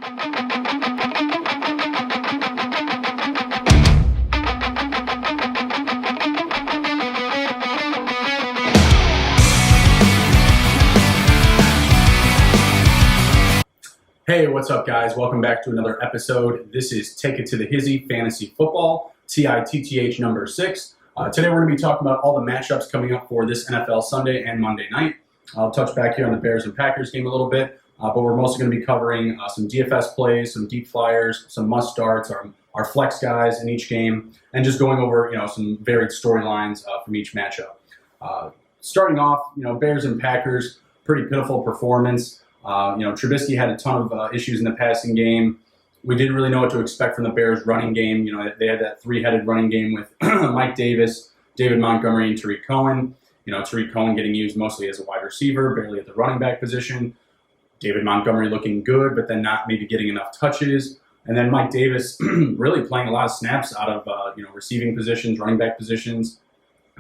Hey, what's up, guys? Welcome back to another episode. This is Take It to the Hizzy Fantasy Football, TITTH number 6. Today we're going to be talking about all the matchups coming up for this NFL Sunday and Monday night. I'll touch back here on the Bears and Packers game a little bit, but we're mostly going to be covering some DFS plays, some deep flyers, some must starts, our flex guys in each game, and just going over some varied storylines from each matchup. Starting off, Bears and Packers, pretty pitiful performance. Trubisky had a ton of issues in the passing game. We didn't really know what to expect from the Bears running game. They had that three-headed running game with Mike Davis, David Montgomery, and Tariq Cohen. Tariq Cohen getting used mostly as a wide receiver, barely at the running back position. David Montgomery looking good, but then not maybe getting enough touches. And then Mike Davis really playing a lot of snaps out of receiving positions, running back positions.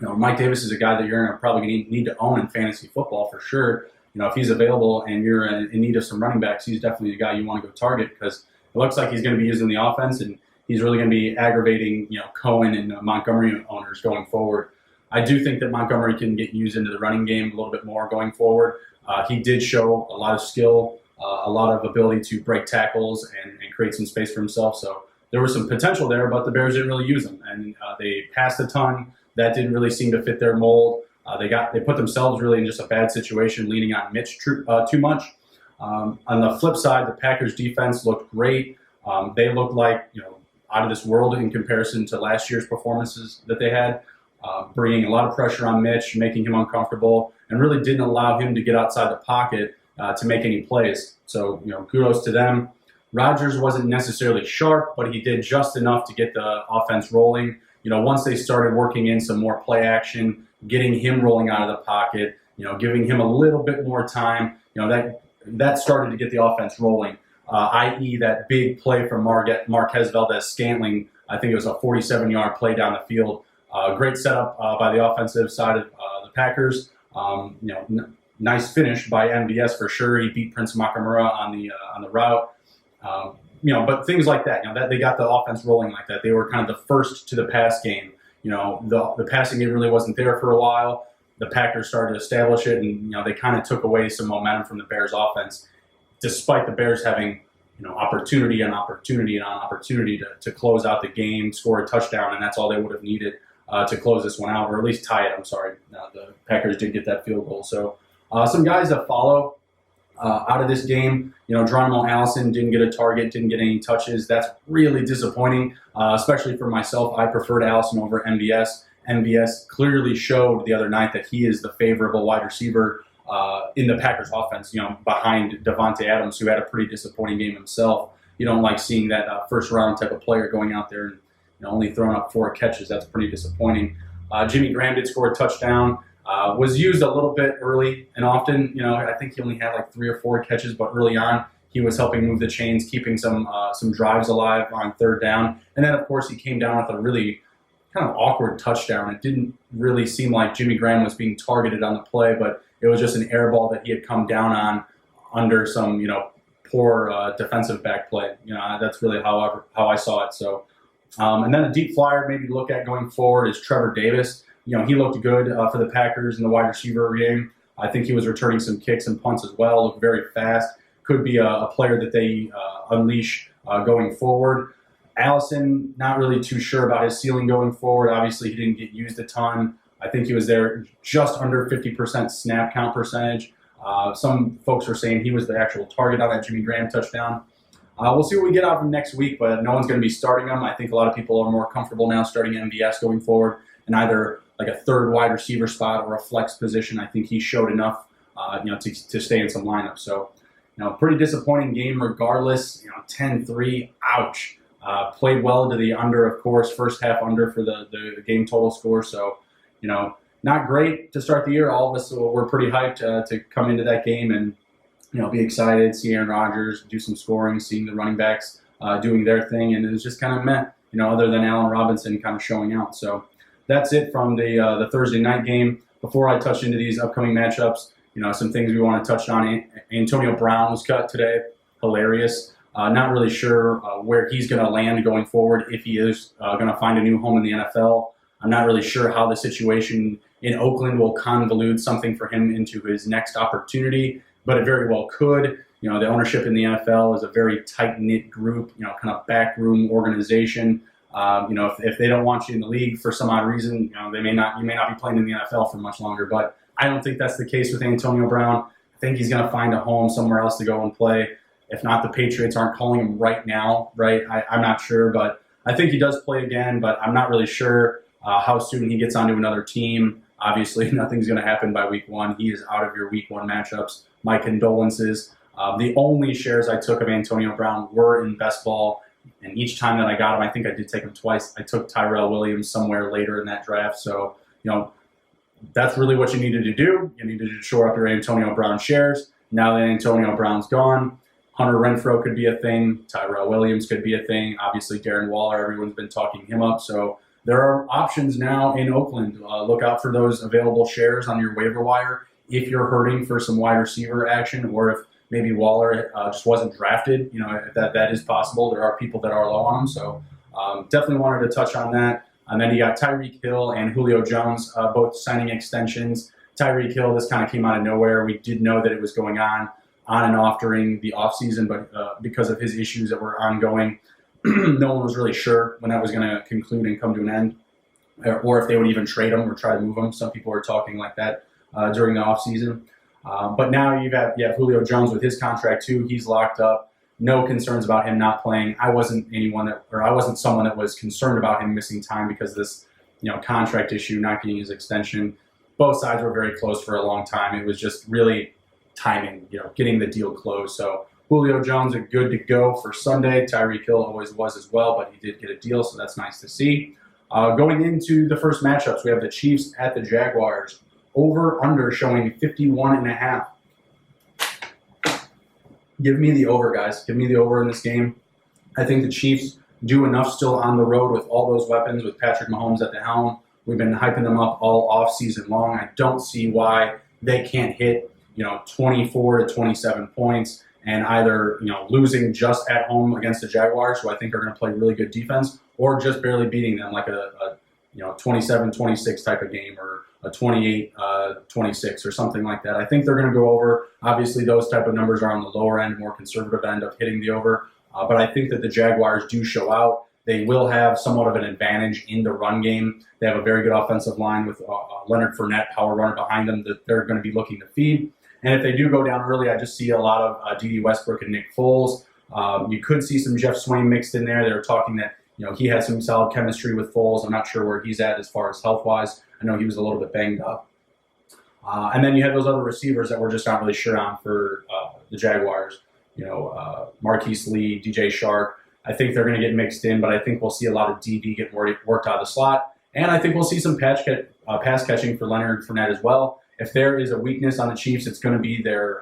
Mike Davis is a guy that you're probably going to need to own in fantasy football for sure. If he's available and you're in need of some running backs, he's definitely the guy you want to go target because it looks like he's going to be using the offense and he's really going to be aggravating, Cohen and Montgomery owners going forward. I do think that Montgomery can get used into the running game a little bit more going forward. He did show a lot of skill, a lot of ability to break tackles and create some space for himself. So there was some potential there, but the Bears didn't really use him. And they passed a ton. That didn't really seem to fit their mold. They put themselves really in just a bad situation, leaning on Mitch too much. On the flip side, the Packers defense looked great. They looked like out of this world in comparison to last year's performances that they had, bringing a lot of pressure on Mitch, making him uncomfortable, and really didn't allow him to get outside the pocket to make any plays. So kudos to them. Rodgers wasn't necessarily sharp, but he did just enough to get the offense rolling. Once they started working in some more play action, getting him rolling out of the pocket, giving him a little bit more time, that started to get the offense rolling, i.e. that big play from Marquez Valdes-Scantling. I think it was a 47-yard play down the field. Great setup by the offensive side of the Packers. Nice finish by MVS for sure. He beat Prince Makamura on the route. But things like that, that they got the offense rolling like that. They were kind of the first to the pass game. The passing game really wasn't there for a while. The Packers started to establish it, and they kind of took away some momentum from the Bears' offense, despite the Bears having opportunity on opportunity and on opportunity to close out the game, score a touchdown, and that's all they would have needed to close this one out, or at least tie it. I'm sorry, the Packers did get that field goal. So some guys that follow out of this game, Geronimo Allison didn't get a target, didn't get any touches. That's really disappointing, especially for myself. I preferred Allison over MVS. MVS clearly showed the other night that he is the favorable wide receiver in the Packers offense, behind Devontae Adams, who had a pretty disappointing game himself. You don't like seeing that first-round type of player going out there and only throwing up 4 catches. That's pretty disappointing. Jimmy Graham did score a touchdown. Was used a little bit early and often. I think he only had like 3 or 4 catches, but early on he was helping move the chains, keeping some drives alive on third down. And then, of course, he came down with a really kind of awkward touchdown. It didn't really seem like Jimmy Graham was being targeted on the play, but it was just an air ball that he had come down on under some poor defensive back play. That's really how I saw it. So, and then a deep flyer maybe to look at going forward is Trevor Davis. He looked good for the Packers in the wide receiver game. I think he was returning some kicks and punts as well. Looked very fast. Could be a player that they unleash going forward. Allison, not really too sure about his ceiling going forward. Obviously, he didn't get used a ton. I think he was there just under 50% snap count percentage. Some folks were saying he was the actual target on that Jimmy Graham touchdown. We'll see what we get out of him next week, but no one's going to be starting him. I think a lot of people are more comfortable now starting MVS going forward in either like a third wide receiver spot or a flex position. I think he showed enough, to stay in some lineups. So, pretty disappointing game regardless. 10-3, ouch. Played well to the under, of course, first half under for the game total score. So, not great to start the year. All of us were pretty hyped to come into that game and, be excited, see Aaron Rodgers do some scoring, seeing the running backs doing their thing. And it was just kind of meh, other than Allen Robinson kind of showing out. So that's it from the Thursday night game. Before I touch into these upcoming matchups, some things we want to touch on. Antonio Brown was cut today. Hilarious. Not really sure where he's going to land going forward, if he is going to find a new home in the NFL. I'm not really sure how the situation in Oakland will convolute something for him into his next opportunity, but it very well could. You know, the ownership in the NFL is a very tight-knit group, you know, kind of backroom organization. You know, if they don't want you in the league for some odd reason, you know, you may not be playing in the NFL for much longer. But I don't think that's the case with Antonio Brown. I think he's going to find a home somewhere else to go and play. If not, the Patriots aren't calling him right now, right? I'm not sure, but I think he does play again, but I'm not really sure how soon he gets onto another team. Obviously, nothing's going to happen by week one. He is out of your week one matchups. My condolences. The only shares I took of Antonio Brown were in best ball, and each time that I got him, I think I did take him twice. I took Tyrell Williams somewhere later in that draft. So, you know, that's really what you needed to do. You needed to shore up your Antonio Brown shares. Now that Antonio Brown's gone, Hunter Renfrow could be a thing. Tyrell Williams could be a thing. Obviously, Darren Waller, everyone's been talking him up. So there are options now in Oakland. Look out for those available shares on your waiver wire if you're hurting for some wide receiver action, or if maybe Waller just wasn't drafted. You know, if that is possible. There are people that are low on him. So definitely wanted to touch on that. And then you got Tyreek Hill and Julio Jones both signing extensions. Tyreek Hill, this kind of came out of nowhere. We did know that it was going on and off during the offseason, but because of his issues that were ongoing, no one was really sure when that was going to conclude and come to an end, or if they would even trade him or try to move him. Some people were talking like that during the offseason. But now you have Julio Jones with his contract too. He's locked up. No concerns about him not playing. I wasn't someone that was concerned about him missing time because of this, you know, contract issue, not getting his extension. Both sides were very close for a long time. It was just really timing, you know, getting the deal closed. So Julio Jones are good to go for Sunday. Tyreek Hill always was as well, but he did get a deal, so that's nice to see. Going into the first matchups, we have the Chiefs at the Jaguars. Over/under showing 51.5. Give me the over, guys. Give me the over in this game. I think the Chiefs do enough still on the road with all those weapons, with Patrick Mahomes at the helm. We've been hyping them up all offseason long. I don't see why they can't hit, you know, 24 to 27 points and either, you know, losing just at home against the Jaguars, who I think are going to play really good defense, or just barely beating them like a 27-26 type of game, or a 28-26 or something like that. I think they're going to go over. Obviously, those type of numbers are on the lower end, more conservative end of hitting the over. But I think that the Jaguars do show out. They will have somewhat of an advantage in the run game. They have a very good offensive line with Leonard Fournette, power runner behind them that they're going to be looking to feed. And if they do go down early, I just see a lot of D.D. Westbrook and Nick Foles. You could see some Jeff Swain mixed in there. They were talking that, you know, he had some solid chemistry with Foles. I'm not sure where he's at as far as health-wise. I know he was a little bit banged up. And then you have those other receivers that we're just not really sure on for the Jaguars. You know, Marquise Lee, DJ Shark. I think they're going to get mixed in, but I think we'll see a lot of DD get worked out of the slot. And I think we'll see some pass catching for Leonard Fournette as well. If there is a weakness on the Chiefs, it's going to be their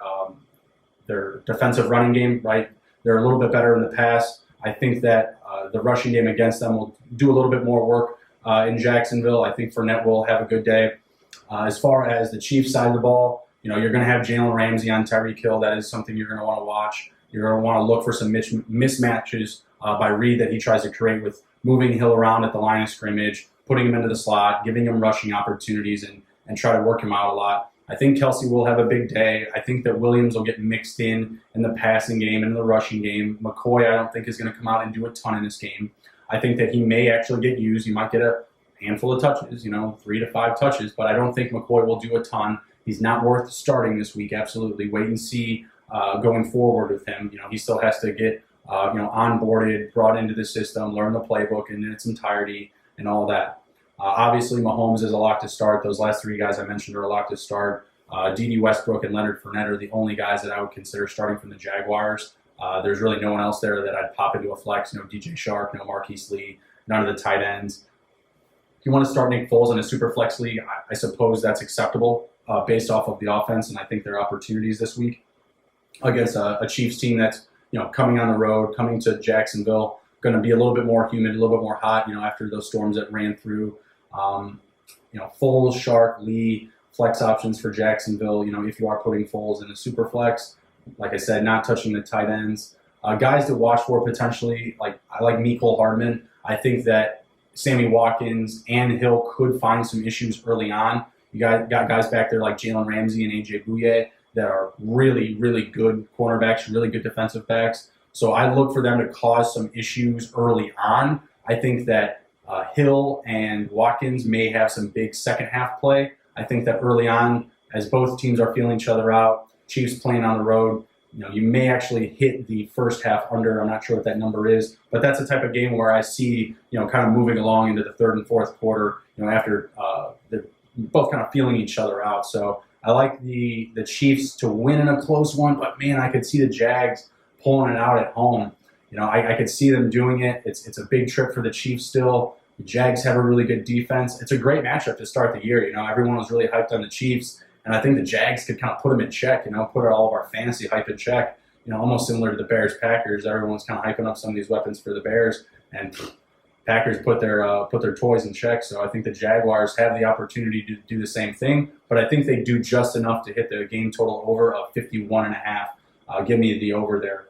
defensive running game, right? They're a little bit better in the pass. I think that the rushing game against them will do a little bit more work in Jacksonville. I think Fournette will have a good day. As far as the Chiefs side of the ball, you know, you're going to have Jalen Ramsey on Tyreek Hill. That is something you're going to want to watch. You're going to want to look for some mismatches by Reed that he tries to create with moving Hill around at the line of scrimmage, putting him into the slot, giving him rushing opportunities, and try to work him out a lot. I think Kelsey will have a big day. I think that Williams will get mixed in the passing game and in the rushing game. McCoy, I don't think, is going to come out and do a ton in this game. I think that he may actually get used. He might get a handful of touches, 3 to 5 touches, but I don't think McCoy will do a ton. He's not worth starting this week, absolutely. Wait and see going forward with him. He still has to get onboarded, brought into the system, learn the playbook in its entirety and all that. Obviously, Mahomes is a lock to start. Those last 3 guys I mentioned are a lock to start. D.D. Westbrook and Leonard Fournette are the only guys that I would consider starting from the Jaguars. There's really no one else there that I'd pop into a flex. No DJ Shark, no Marquise Lee, none of the tight ends. If you want to start Nick Foles in a super flex league, I suppose that's acceptable based off of the offense, and I think there are opportunities this week against a Chiefs team that's coming on the road, coming to Jacksonville, going to be a little bit more humid, a little bit more hot, after those storms that ran through. Foles, Shark, Lee, flex options for Jacksonville. If you are putting Foles in a super flex, like I said, not touching the tight ends. Guys to watch for potentially, like I like Mecole Hardman. I think that Sammy Watkins and Hill could find some issues early on. You got guys back there like Jalen Ramsey and AJ Bouye that are really, really good cornerbacks, really good defensive backs. So I look for them to cause some issues early on. I think that Hill and Watkins may have some big second half play. I think that early on, as both teams are feeling each other out, Chiefs playing on the road, you may actually hit the first half under. I'm not sure what that number is, but that's the type of game where I see, kind of moving along into the third and fourth quarter, after they're both kind of feeling each other out. So I like the Chiefs to win in a close one, but man, I could see the Jags pulling it out at home. I could see them doing it. It's a big trip for the Chiefs still. The Jags have a really good defense. It's a great matchup to start the year. Everyone was really hyped on the Chiefs, and I think the Jags could kind of put them in check, put all of our fantasy hype in check, almost similar to the Bears-Packers. Everyone's kind of hyping up some of these weapons for the Bears, and Packers put their toys in check. So I think the Jaguars have the opportunity to do the same thing, but I think they do just enough to hit the game total over of 51.5. Give me the over there.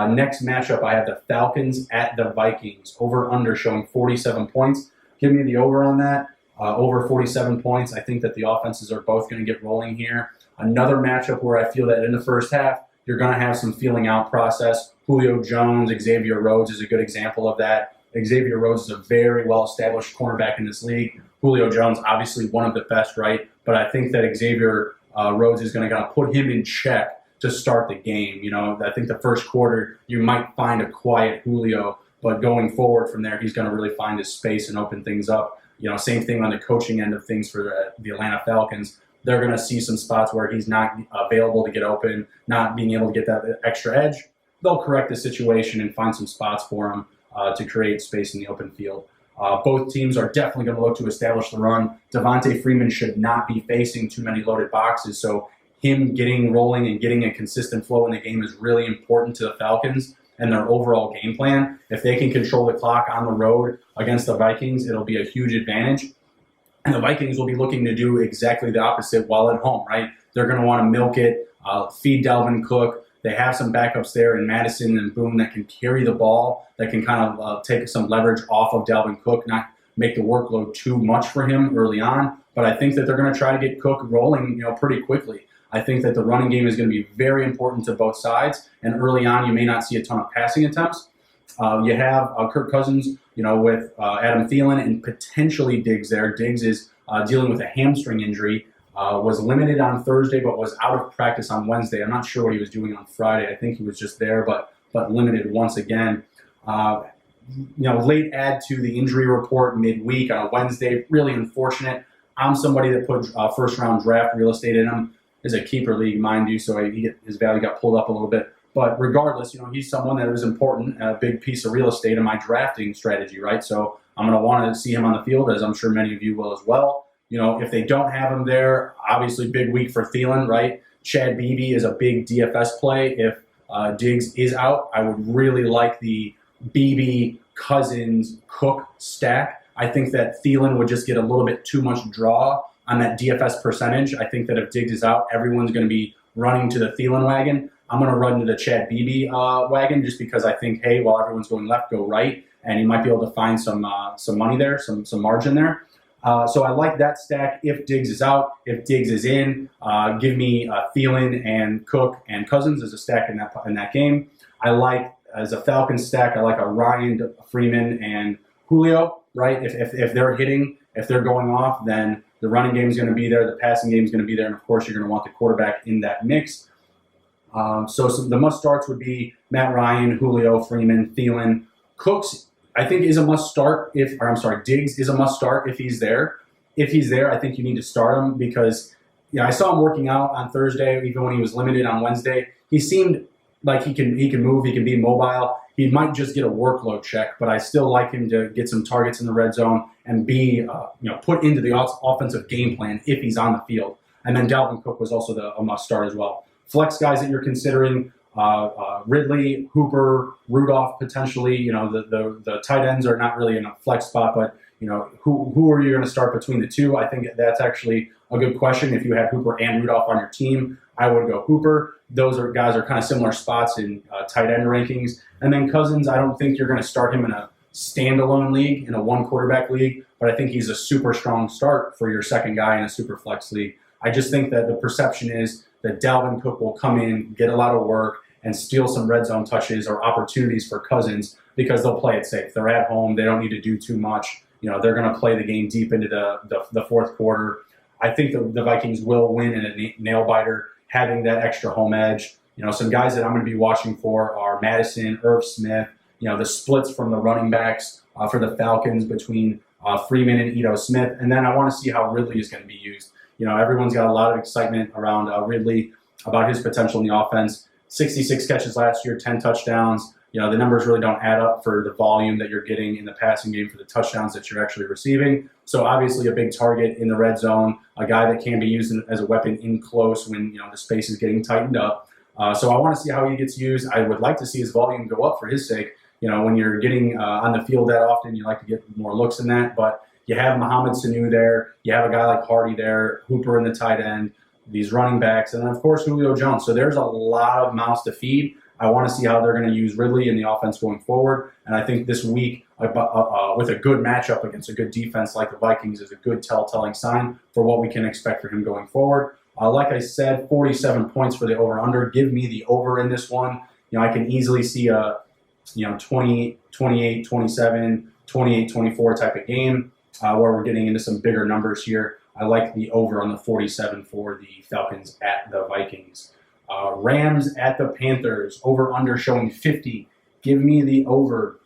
Next matchup, I have the Falcons at the Vikings. Over-under showing 47 points. Give me the over on that. Over 47 points. I think that the offenses are both going to get rolling here. Another matchup where I feel that in the first half, you're going to have some feeling out process. Julio Jones, Xavier Rhodes is a good example of that. Xavier Rhodes is a very well-established cornerback in this league. Julio Jones, obviously one of the best, right? But I think that Xavier Rhodes is going to kind of put him in check to start the game. I think the first quarter you might find a quiet Julio, but going forward from there, he's going to really find his space and open things up. Same thing on the coaching end of things for the Atlanta Falcons. They're going to see some spots where he's not available to get open, not being able to get that extra edge. They'll correct the situation and find some spots for him to create space in the open field. Both teams are definitely going to look to establish the run. Devontae Freeman should not be facing too many loaded boxes, so him getting rolling and getting a consistent flow in the game is really important to the Falcons and their overall game plan. If they can control the clock on the road against the Vikings, it'll be a huge advantage. And the Vikings will be looking to do exactly the opposite while at home, right? They're going to want to milk it, feed Dalvin Cook. They have some backups there in Madison and Boone that can carry the ball, that can kind of take some leverage off of Dalvin Cook, not make the workload too much for him early on. But I think that they're going to try to get Cook rolling, pretty quickly. I think that the running game is going to be very important to both sides, and early on you may not see a ton of passing attempts. You have Kirk Cousins, with Adam Thielen and potentially Diggs there. Diggs is dealing with a hamstring injury, was limited on Thursday but was out of practice on Wednesday. I'm not sure what he was doing on Friday. I think he was just there but limited once again. Late add to the injury report midweek on a Wednesday. Really unfortunate. I'm somebody that put first-round draft real estate in him. Is a keeper league, mind you, so his value got pulled up a little bit. But regardless, he's someone that is important, a big piece of real estate in my drafting strategy, right? So I'm going to want to see him on the field, as I'm sure many of you will as well. If they don't have him there, obviously big week for Thielen, right? Chad Beebe is a big DFS play. If Diggs is out, I would really like the Beebe, Cousins, Cook stack. I think that Thielen would just get a little bit too much draw on that DFS percentage. I think that if Diggs is out, everyone's going to be running to the Thielen wagon. I'm going to run to the Chad Beebe wagon just because I think, hey, while everyone's going left, go right, and you might be able to find some money there, some margin there. So I like that stack if Diggs is out. If Diggs is in, give me Thielen and Cook and Cousins as a stack in that game. I like, as a Falcons stack, I like a Ryan, Freeman, and Julio, right? If they're hitting, if they're going off, then the running game is going to be there, the passing game is going to be there, and of course you're going to want the quarterback in that mix. So the must-starts would be Matt Ryan, Julio, Freeman, Thielen. Cooks, I think, is a must-start Diggs is a must-start if he's there. If he's there, I think you need to start him because I saw him working out on Thursday, even when he was limited on Wednesday. He seemed like he can move, he can be mobile. He might just get a workload check, but I still like him to get some targets in the red zone and be put into the offensive game plan if he's on the field. And then Dalvin Cook was also a must start as well. Flex guys that you're considering: Ridley, Hooper, Rudolph potentially. The tight ends are not really in a flex spot, but who are you going to start between the two? I think that's actually a good question. If you had Hooper and Rudolph on your team, I would go Hooper. Those guys are kind of similar spots in tight end rankings. And then Cousins, I don't think you're going to start him in a standalone league, in a one quarterback league, but I think he's a super strong start for your second guy in a super flex league. I just think that the perception is that Dalvin Cook will come in, get a lot of work, and steal some red zone touches or opportunities for Cousins because they'll play it safe. They're at home. They don't need to do too much. They're going to play the game deep into the fourth quarter. I think the Vikings will win in a nail biter, having that extra home edge. Some guys that I'm going to be watching for are Madison, Irv Smith. The splits from the running backs for the Falcons between Freeman and Ito Smith. And then I want to see how Ridley is going to be used. Everyone's got a lot of excitement around Ridley about his potential in the offense. 66 catches last year, 10 touchdowns. The numbers really don't add up for the volume that you're getting in the passing game for the touchdowns that you're actually receiving. So obviously a big target in the red zone, a guy that can be used as a weapon in close when the space is getting tightened up. So I want to see how he gets used. I would like to see his volume go up for his sake. When you're getting on the field that often, you like to get more looks in that. But you have Mohamed Sanu there. You have a guy like Hardy there, Hooper in the tight end, these running backs, and then, of course, Julio Jones. So there's a lot of mouths to feed. I want to see how they're going to use Ridley in the offense going forward. And I think this week, with a good matchup against a good defense like the Vikings, is a good telltale sign for what we can expect for him going forward. Like I said, 47 points for the over-under. Give me the over in this one. I can easily see a 20, 28, 27, 28, 24 type of game where we're getting into some bigger numbers here. I like the over on the 47 for the Falcons at the Vikings. Rams at the Panthers, over-under showing 50. Give me the over.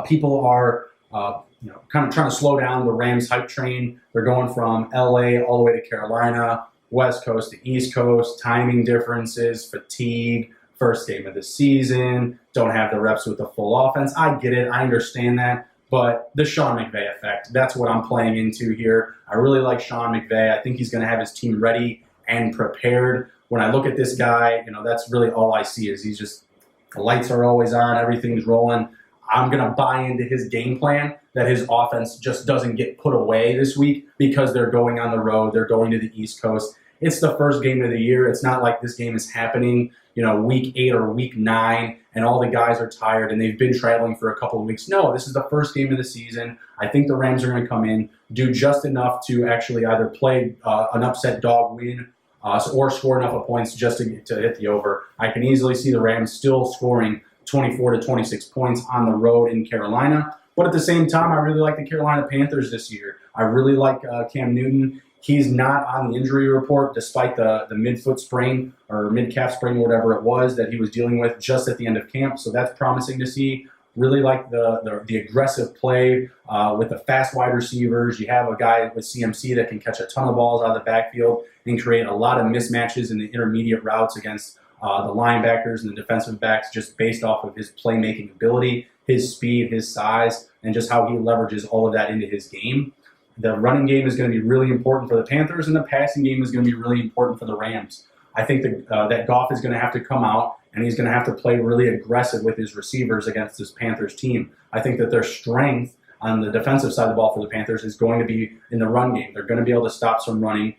People are kind of trying to slow down the Rams hype train. They're going from LA all the way to Carolina, West Coast to East Coast, timing differences, fatigue, first game of the season, don't have the reps with the full offense. I get it. I understand that. But the Sean McVay effect, that's what I'm playing into here. I really like Sean McVay. I think he's going to have his team ready and prepared. When I look at this guy, that's really all I see is he's just, the lights are always on, everything's rolling. I'm going to buy into his game plan that his offense just doesn't get put away this week because they're going on the road, they're going to the East Coast. It's the first game of the year. It's not like this game is happening, week 8 or week 9, and all the guys are tired and they've been traveling for a couple of weeks. No, this is the first game of the season. I think the Rams are going to come in, do just enough to actually either play an upset dog win or score enough of points just to hit the over. I can easily see the Rams still scoring 24 to 26 points on the road in Carolina. But at the same time, I really like the Carolina Panthers this year. I really like Cam Newton. He's not on the injury report despite the mid-foot sprain or mid-calf sprain, whatever it was that he was dealing with just at the end of camp. So that's promising to see. Really like the aggressive play with the fast wide receivers. You have a guy with CMC that can catch a ton of balls out of the backfield and create a lot of mismatches in the intermediate routes against the linebackers and the defensive backs just based off of his playmaking ability, his speed, his size, and just how he leverages all of that into his game. The running game is going to be really important for the Panthers, and the passing game is going to be really important for the Rams. I think that Goff is going to have to come out, and he's going to have to play really aggressive with his receivers against this Panthers team. I think that their strength on the defensive side of the ball for the Panthers is going to be in the run game. They're going to be able to stop some running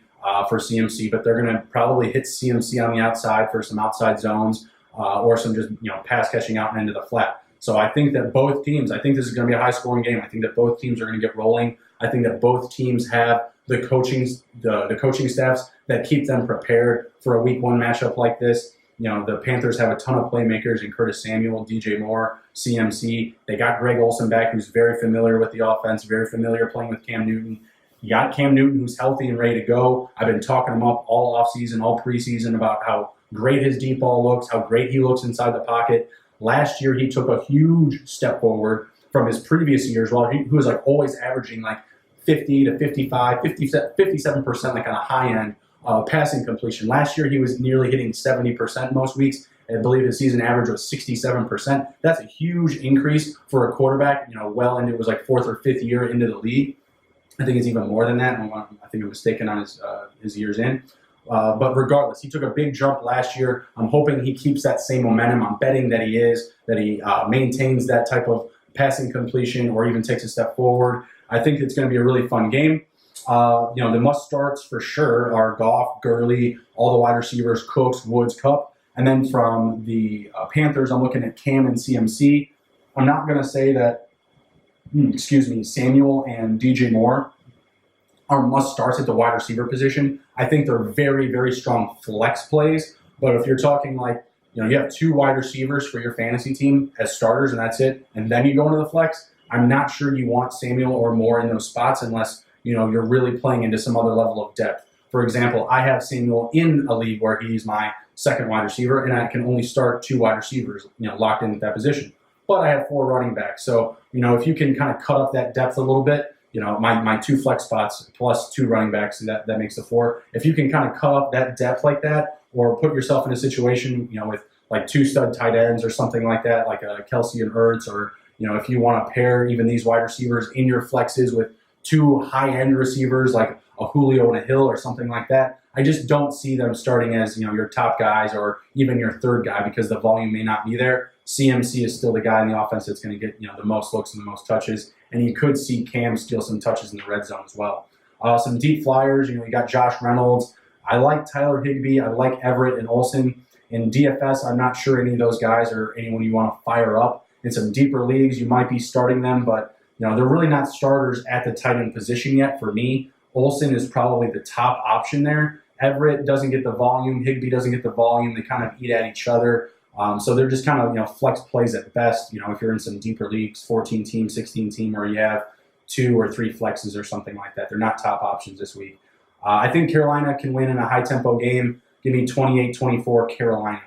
for CMC, but they're going to probably hit CMC on the outside for some outside zones or some just pass catching out and into the flat. So I think that both teams, I think this is going to be a high-scoring game. I think that both teams are going to get rolling. I think that both teams have the coaching staffs that keep them prepared for a week 1 matchup like this. The Panthers have a ton of playmakers in Curtis Samuel, DJ Moore, CMC. They got Greg Olsen back, who's very familiar with the offense, very familiar playing with Cam Newton. You got Cam Newton, who's healthy and ready to go. I've been talking him up all offseason, all preseason about how great his deep ball looks, how great he looks inside the pocket. Last year, he took a huge step forward from his previous years, while he was always averaging 50 to 55, 57% on a high end passing completion. Last year, he was nearly hitting 70% most weeks. I believe his season average was 67%. That's a huge increase for a quarterback, well into it was 4th or 5th year into the league. I think it's even more than that. I think I'm mistaken on his years in. But regardless, he took a big jump last year. I'm hoping he keeps that same momentum. I'm betting that he maintains that type of passing completion or even takes a step forward. I think it's going to be a really fun game. The must starts for sure are Goff, Gurley, all the wide receivers, Cooks, Woods, Cup. And then from the Panthers, I'm looking at Cam and CMC. I'm not going to say that, Samuel and DJ Moore are must starts at the wide receiver position. I think they're very, very strong flex plays. But if you're talking like, you have 2 wide receivers for your fantasy team as starters and that's it, and then you go into the flex, I'm not sure you want Samuel or Moore in those spots unless, you're really playing into some other level of depth. For example, I have Samuel in a league where he's my second wide receiver, and I can only start 2 wide receivers, locked in at that position. But I have 4 running backs. So, if you can kind of cut up that depth a little bit, my 2 flex spots plus 2 running backs, that makes the 4. If you can kind of cut up that depth like that, or put yourself in a situation, with like 2 stud tight ends or something like that, like a Kelsey and Ertz, or, if you want to pair even these wide receivers in your flexes with 2 high-end receivers like a Julio and a Hill or something like that, I just don't see them starting as, your top guys or even your third guy because the volume may not be there. CMC is still the guy in the offense that's going to get, the most looks and the most touches, and you could see Cam steal some touches in the red zone as well. Some deep flyers, you got Josh Reynolds. I like Tyler Higbee. I like Everett and Olsen. In DFS, I'm not sure any of those guys are anyone you want to fire up. In some deeper leagues, you might be starting them, but they're really not starters at the tight end position yet for me. Olsen is probably the top option there. Everett doesn't get the volume. Higbee doesn't get the volume. They kind of eat at each other. So they're just kind of, flex plays at best, if you're in some deeper leagues, 14-team, 16-team, where you have 2 or 3 flexes or something like that. They're not top options this week. I think Carolina can win in a high-tempo game. Give me 28-24 Carolina.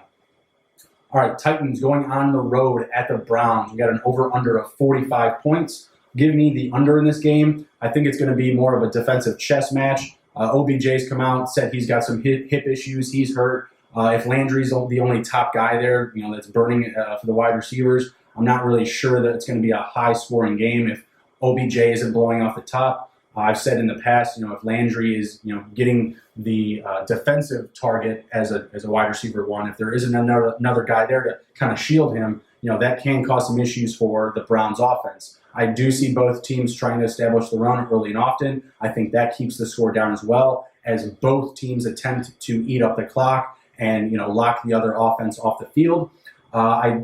All right, Titans going on the road at the Browns. We got an over-under of 45 points. Give me the under in this game. I think it's going to be more of a defensive chess match. OBJ's come out, said he's got some hip issues. He's hurt. If Landry's the only top guy there, that's burning for the wide receivers, I'm not really sure that it's going to be a high-scoring game if OBJ isn't blowing off the top. I've said in the past, if Landry is, getting the defensive target as a wide receiver 1, if there isn't another guy there to kind of shield him, that can cause some issues for the Browns offense. I do see both teams trying to establish the run early and often. I think that keeps the score down as well, as both teams attempt to eat up the clock and lock the other offense off the field. I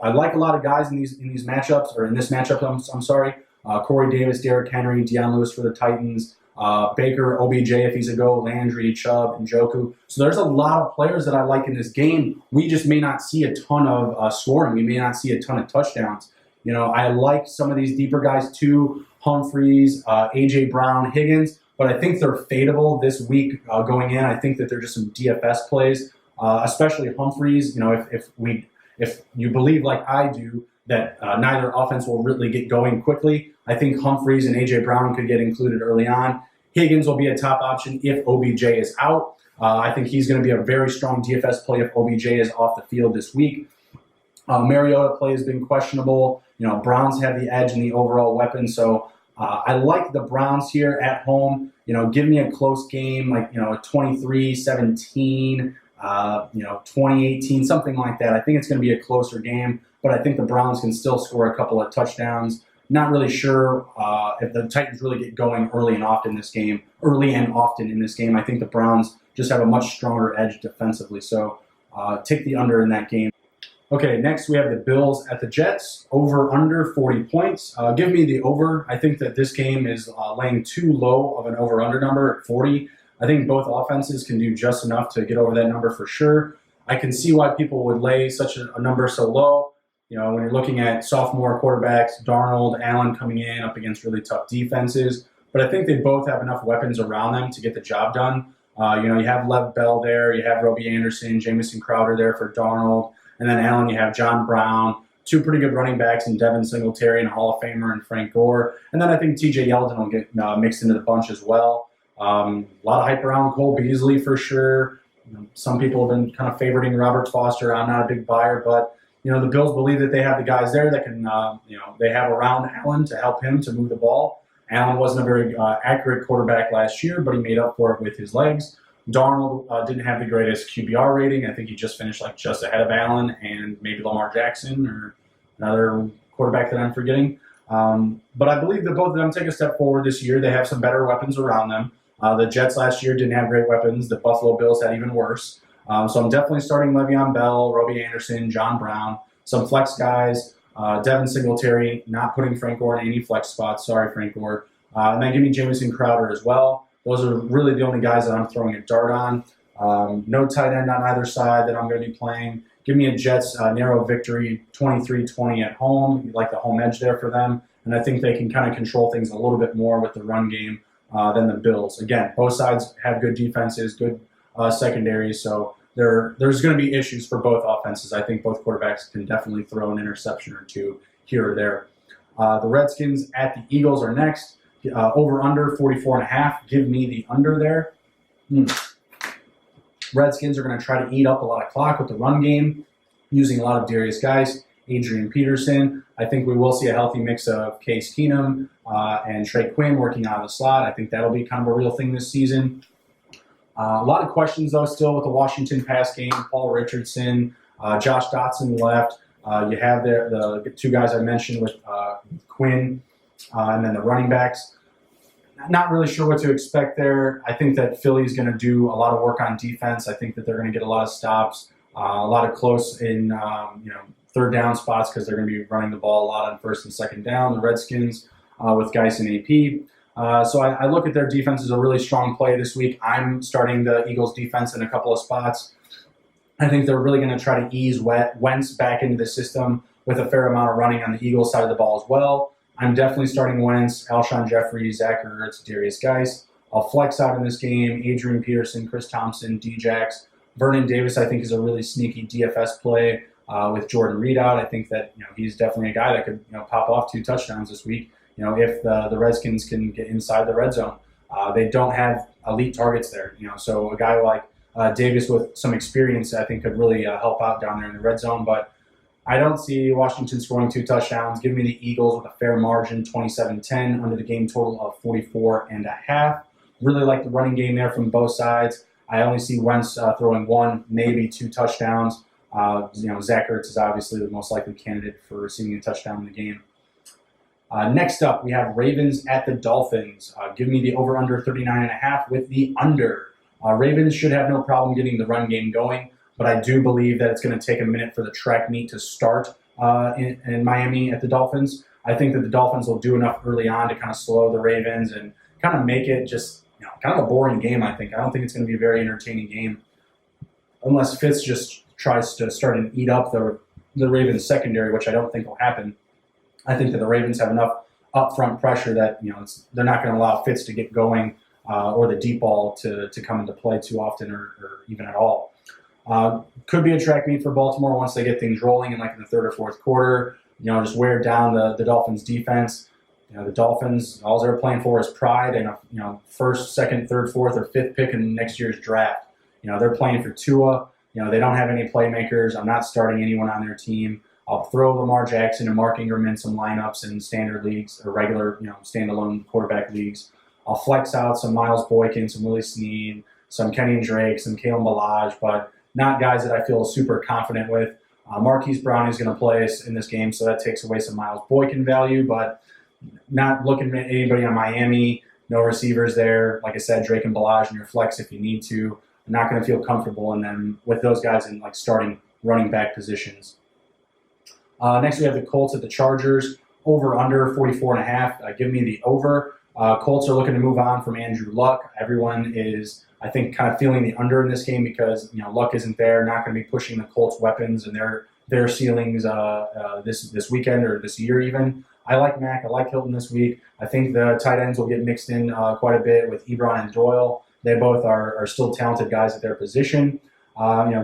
like a lot of guys in these matchups, or in this matchup. I'm sorry. Corey Davis, Derrick Henry, Deion Lewis for the Titans, Baker, OBJ if he's a go, Landry, Chubb, and Njoku. So there's a lot of players that I like in this game. We just may not see a ton of scoring. We may not see a ton of touchdowns. I like some of these deeper guys too, Humphreys, A.J. Brown, Higgins, but I think they're fadeable this week going in. I think that they're just some DFS plays, especially Humphreys. If you believe like I do that neither offense will really get going quickly, I think Humphreys and A.J. Brown could get included early on. Higgins will be a top option if OBJ is out. I think he's going to be a very strong DFS play if OBJ is off the field this week. Mariota play has been questionable. Browns have the edge in the overall weapon, so I like the Browns here at home. Give me a close game, like a 23-17, 20-18, something like that. I think it's going to be a closer game, but I think the Browns can still score a couple of touchdowns. Not really sure if the Titans really get going early and often in this game. I think the Browns just have a much stronger edge defensively, so take the under in that game. Okay, next we have the Bills at the Jets, over under 40 points. Give me the over. I think that this game is laying too low of an over-under number at 40. I think both offenses can do just enough to get over that number for sure. I can see why people would lay such a number so low. When you're looking at sophomore quarterbacks, Darnold, Allen coming in up against really tough defenses. But I think they both have enough weapons around them to get the job done. You have Lev Bell there, you have Robbie Anderson, Jamison Crowder there for Darnold. And then Allen, you have John Brown, 2 pretty good running backs in Devin Singletary and Hall of Famer and Frank Gore. And then I think TJ Yeldon will get mixed into the bunch as well. A lot of hype around Cole Beasley for sure. Some people have been kind of favoriting Robert Foster. I'm not a big buyer, but the Bills believe that they have the guys there that can, they have around Allen to help him to move the ball. Allen wasn't a very accurate quarterback last year, but he made up for it with his legs. Darnold didn't have the greatest QBR rating. I think he just finished just ahead of Allen and maybe Lamar Jackson or another quarterback that I'm forgetting. But I believe that both of them take a step forward this year. They have some better weapons around them. The Jets last year didn't have great weapons. The Buffalo Bills had even worse. So I'm definitely starting Le'Veon Bell, Robbie Anderson, John Brown, some flex guys, Devin Singletary, not putting Frank Gore in any flex spots. Sorry, Frank Gore. And then give me Jamison Crowder as well. Those are really the only guys that I'm throwing a dart on. No tight end on either side that I'm going to be playing. Give me a Jets narrow victory, 23-20 at home. You like the home edge there for them. And I think they can kind of control things a little bit more with the run game than the Bills. Again, both sides have good defenses, good secondaries, so there's going to be issues for both offenses. I think both quarterbacks can definitely throw an interception or two here or there. The Redskins at the Eagles are next. Over under 44.5. Give me the under there. Redskins are going to try to eat up a lot of clock with the run game, using a lot of Darius Guice, Adrian Peterson. I think we will see a healthy mix of Case Keenum and Trey Quinn working out of the slot. I think that'll be kind of a real thing this season. A lot of questions, though, still with the Washington pass game. Paul Richardson, Josh Dotson left. You have the two guys I mentioned with Quinn, and then the running backs. Not really sure what to expect there. I think that Philly's going to do a lot of work on defense. I think that they're going to get a lot of stops, a lot of close in third down spots because they're going to be running the ball a lot on first and second down. The Redskins with Guice and AP. So I look at their defense as a really strong play this week. I'm starting the Eagles defense in a couple of spots. I think they're really going to try to ease Wentz back into the system with a fair amount of running on the Eagles side of the ball as well. I'm definitely starting Wentz, Alshon Jeffrey, Zach Ertz, Darius Guice. I'll flex out in this game. Adrian Peterson, Chris Thompson, Djax. Vernon Davis, I think, is a really sneaky DFS play with Jordan Reed out. I think that he's definitely a guy that could pop off 2 touchdowns this week. If the Redskins can get inside the red zone. They don't have elite targets there. So a guy like Davis with some experience, I think, could really help out down there in the red zone. But I don't see Washington scoring 2 touchdowns. Give me the Eagles with a fair margin, 27-10, under the game total of 44.5. Really like the running game there from both sides. I only see Wentz throwing 1, maybe 2 touchdowns. Zach Ertz is obviously the most likely candidate for receiving a touchdown in the game. Next up, we have Ravens at the Dolphins. Give me the over-under 39.5 with the under. Ravens should have no problem getting the run game going, but I do believe that it's going to take a minute for the track meet to start in Miami at the Dolphins. I think that the Dolphins will do enough early on to kind of slow the Ravens and kind of make it just kind of a boring game, I think. I don't think it's going to be a very entertaining game unless Fitz just tries to start and eat up the Ravens secondary, which I don't think will happen. I think that the Ravens have enough upfront pressure that they're not going to allow Fitz to get going or the deep ball to come into play too often or even at all. Could be a track meet for Baltimore once they get things rolling in the third or fourth quarter. Just wear down the Dolphins defense. The Dolphins, all they're playing for is pride and first, second, third, fourth, or fifth pick in next year's draft. They're playing for Tua. They don't have any playmakers. I'm not starting anyone on their team. I'll throw Lamar Jackson and Mark Ingram in some lineups in standard leagues or regular, standalone quarterback leagues. I'll flex out some Miles Boykin, some Willie Snead, some Kenyon Drake, some Kalen Ballage, but not guys that I feel super confident with. Marquise Brown is going to play us in this game, so that takes away some Miles Boykin value, but not looking at anybody on Miami. No receivers there. Like I said, Drake and Ballage in your flex if you need to. I'm not going to feel comfortable in them with those guys in starting running back positions. Next, we have the Colts at the Chargers. Over under 44.5. Give me the over. Colts are looking to move on from Andrew Luck. Everyone is, I think, kind of feeling the under in this game because Luck isn't there. Not going to be pushing the Colts' weapons and their ceilings this weekend or this year even. I like Mack. I like Hilton this week. I think the tight ends will get mixed in quite a bit with Ebron and Doyle. They both are still talented guys at their position.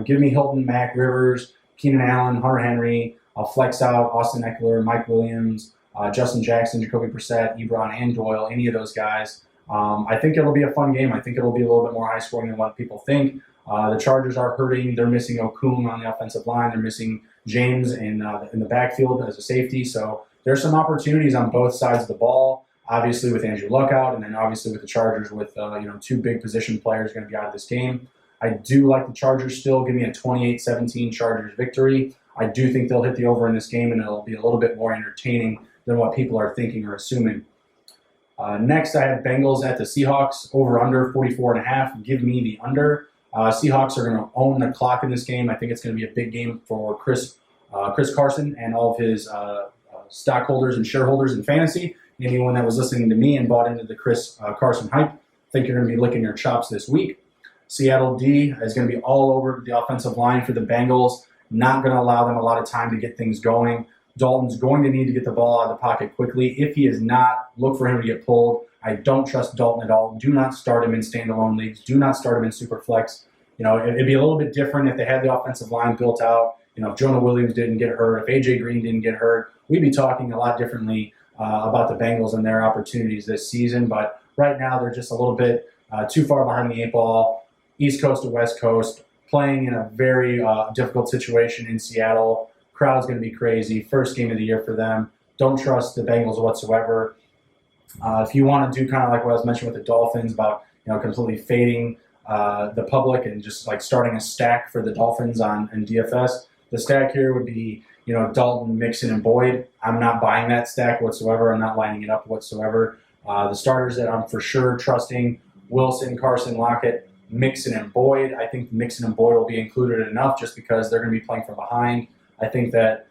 Give me Hilton, Mack, Rivers, Keenan Allen, Hunter Henry. I'll flex out Austin Eckler, Mike Williams, Justin Jackson, Jacoby Brissett, Ebron, and Doyle, any of those guys. I think it'll be a fun game. I think it'll be a little bit more high-scoring than what people think. The Chargers are hurting. They're missing Okung on the offensive line. They're missing James in the backfield as a safety. So there's some opportunities on both sides of the ball, obviously with Andrew Luck out, and then obviously with the Chargers with 2 big position players going to be out of this game. I do like the Chargers still. Give me a 28-17 Chargers victory. I do think they'll hit the over in this game, and it'll be a little bit more entertaining than what people are thinking or assuming. Next, I have Bengals at the Seahawks, over under 44.5. Give me the under. Seahawks are going to own the clock in this game. I think it's going to be a big game for Chris Carson and all of his stockholders and shareholders in fantasy. Anyone that was listening to me and bought into the Chris Carson hype, I think you're going to be licking your chops this week. Seattle D is going to be all over the offensive line for the Bengals, not going to allow them a lot of time to get things going. Dalton's going to need to get the ball out of the pocket quickly. If he is not, look for him to get pulled. I don't trust Dalton at all. Do not start him in standalone leagues. Do not start him in Superflex. It'd be a little bit different if they had the offensive line built out. If Jonah Williams didn't get hurt, if A.J. Green didn't get hurt, we'd be talking a lot differently about the Bengals and their opportunities this season. But right now, they're just a little bit too far behind the 8 ball, East Coast to West Coast, playing in a very difficult situation in Seattle. Crowd's going to be crazy. First game of the year for them. Don't trust the Bengals whatsoever. If you want to do kind of like what I was mentioning with the Dolphins about completely fading the public and just like starting a stack for the Dolphins on DFS, the stack here would be Dalton, Mixon, and Boyd. I'm not buying that stack whatsoever. I'm not lining it up whatsoever. The starters that I'm for sure trusting: Wilson, Carson, Lockett, Mixon, and Boyd. I think Mixon and Boyd will be included enough just because they're going to be playing from behind. I think that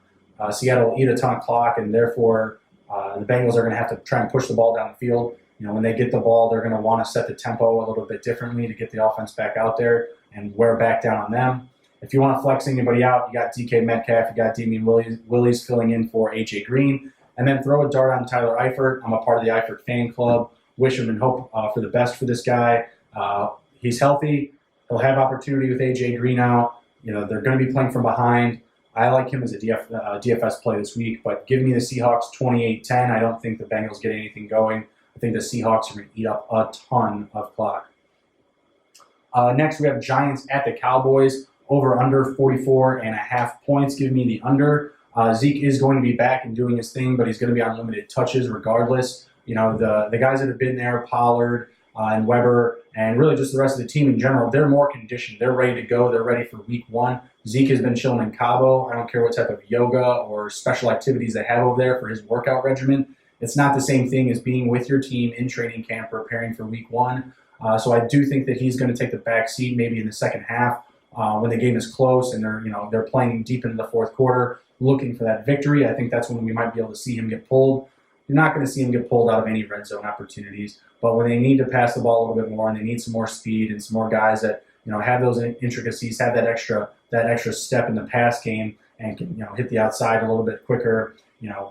Seattle will eat a ton of clock, and therefore the Bengals are going to have to try and push the ball down the field. When they get the ball, they're going to want to set the tempo a little bit differently to get the offense back out there and wear back down on them. If you want to flex anybody out, you got DK Metcalf, you got Damian Williams filling in for A.J. Green, and then throw a dart on Tyler Eifert. I'm a part of the Eifert fan club. Wish him and hope for the best for this guy. He's healthy. He'll have opportunity with A.J. Green out. They're going to be playing from behind. I like him as a DFS play this week, but give me the Seahawks 28-10. I don't think the Bengals get anything going. I think the Seahawks are going to eat up a ton of clock. Next, we have Giants at the Cowboys, over under 44.5 points. Give me the under. Zeke is going to be back and doing his thing, but he's going to be on limited touches regardless. The guys that have been there, Pollard and Weber, and really just the rest of the team in general, they're more conditioned. They're ready to go. They're ready for week 1. Zeke has been chilling in Cabo. I don't care what type of yoga or special activities they have over there for his workout regimen. It's not the same thing as being with your team in training camp preparing for week 1. So I do think that he's going to take the back seat maybe in the second half when the game is close and they're playing deep into the fourth quarter looking for that victory. I think that's when we might be able to see him get pulled. You're not going to see him get pulled out of any red zone opportunities, but when they need to pass the ball a little bit more and they need some more speed and some more guys that have those intricacies, have that extra step in the pass game and can hit the outside a little bit quicker,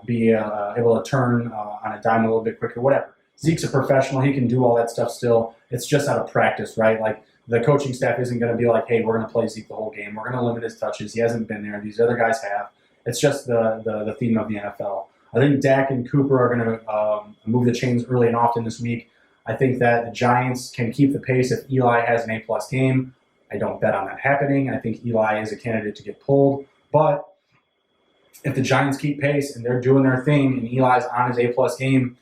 be able to turn on a dime a little bit quicker, whatever. Zeke's a professional. He can do all that stuff still. It's just out of practice, right? Like the coaching staff isn't going to be like, hey, we're going to play Zeke the whole game. We're going to limit his touches. He hasn't been there. These other guys have. It's just the theme of the NFL. I think Dak and Cooper are going to move the chains early and often this week. I think that the Giants can keep the pace if Eli has an A-plus game. I don't bet on that happening. I think Eli is a candidate to get pulled. But if the Giants keep pace and they're doing their thing and Eli's on his A-plus game,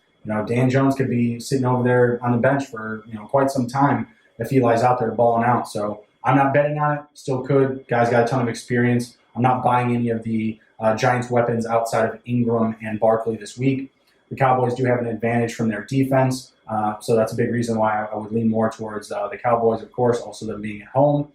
Dan Jones could be sitting over there on the bench for quite some time if Eli's out there balling out. So I'm not betting on it. Still could. Guy's got a ton of experience. I'm not buying any of the Giants' weapons outside of Ingram and Barkley this week. The Cowboys do have an advantage from their defense, so that's a big reason why I would lean more towards the Cowboys, of course, also them being at home.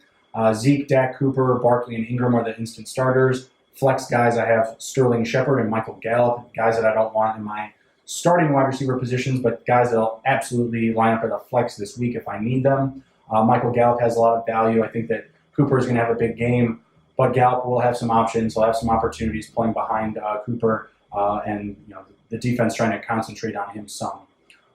Zeke, Dak, Cooper, Barkley, and Ingram are the instant starters. Flex guys, I have Sterling Shepard and Michael Gallup, guys that I don't want in my starting wide receiver positions, but guys that I'll absolutely line up at a flex this week if I need them. Michael Gallup has a lot of value. I think that Cooper is going to have a big game, but Gallup will have some options. He'll have some opportunities playing behind Cooper, and the defense trying to concentrate on him some.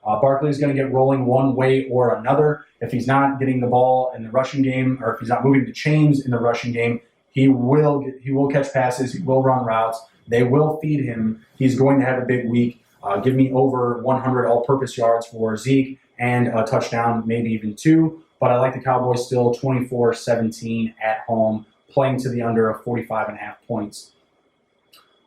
Barkley is going to get rolling one way or another. If he's not getting the ball in the rushing game, or if he's not moving the chains in the rushing game, he will catch passes. He will run routes. They will feed him. He's going to have a big week. Give me over 100 all-purpose yards for Zeke and a touchdown, maybe even 2. But I like the Cowboys still 24-17 at home, playing to the under of 45.5 points.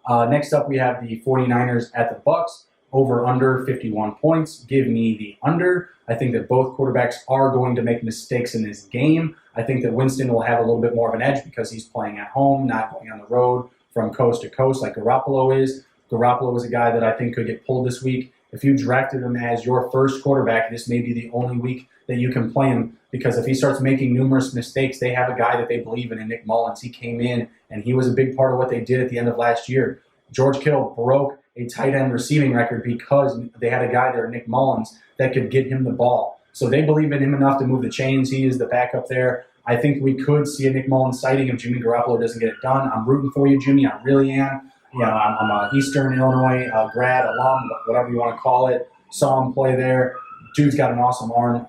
Next up, we have the 49ers at the Bucks, over under 51 points. Give me the under. I think that both quarterbacks are going to make mistakes in this game. I think that Winston will have a little bit more of an edge because he's playing at home, not going on the road from coast to coast like Garoppolo is. Garoppolo is a guy that I think could get pulled this week. If you drafted him as your first quarterback, this may be the only week that you can play him, because if he starts making numerous mistakes, they have a guy that they believe in Nick Mullins. He came in, and he was a big part of what they did at the end of last year. George Kittle broke a tight end receiving record because they had a guy there, Nick Mullins, that could get him the ball. So they believe in him enough to move the chains. He is the backup there. I think we could see a Nick Mullins sighting if Jimmy Garoppolo doesn't get it done. I'm rooting for you, Jimmy. I really am. I'm an Eastern Illinois grad, alum, whatever you want to call it. Saw him play there. Dude's got an awesome arm.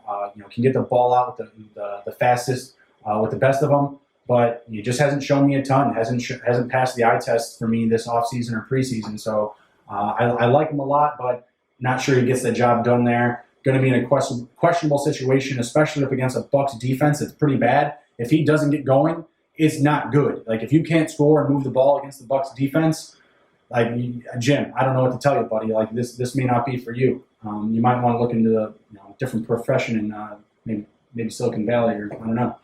Can get the ball out with the fastest, with the best of them. But he just hasn't shown me a ton. Hasn't passed the eye test for me this offseason or preseason. So I like him a lot, but not sure he gets the job done there. Going to be in a questionable situation, especially up against a Bucs defense that's pretty bad. If he doesn't get going, it's not good. Like, if you can't score and move the ball against the Bucs defense, like, Jim, I don't know what to tell you, buddy. Like, this may not be for you. You might want to look into a different profession in maybe Silicon Valley, or I don't know.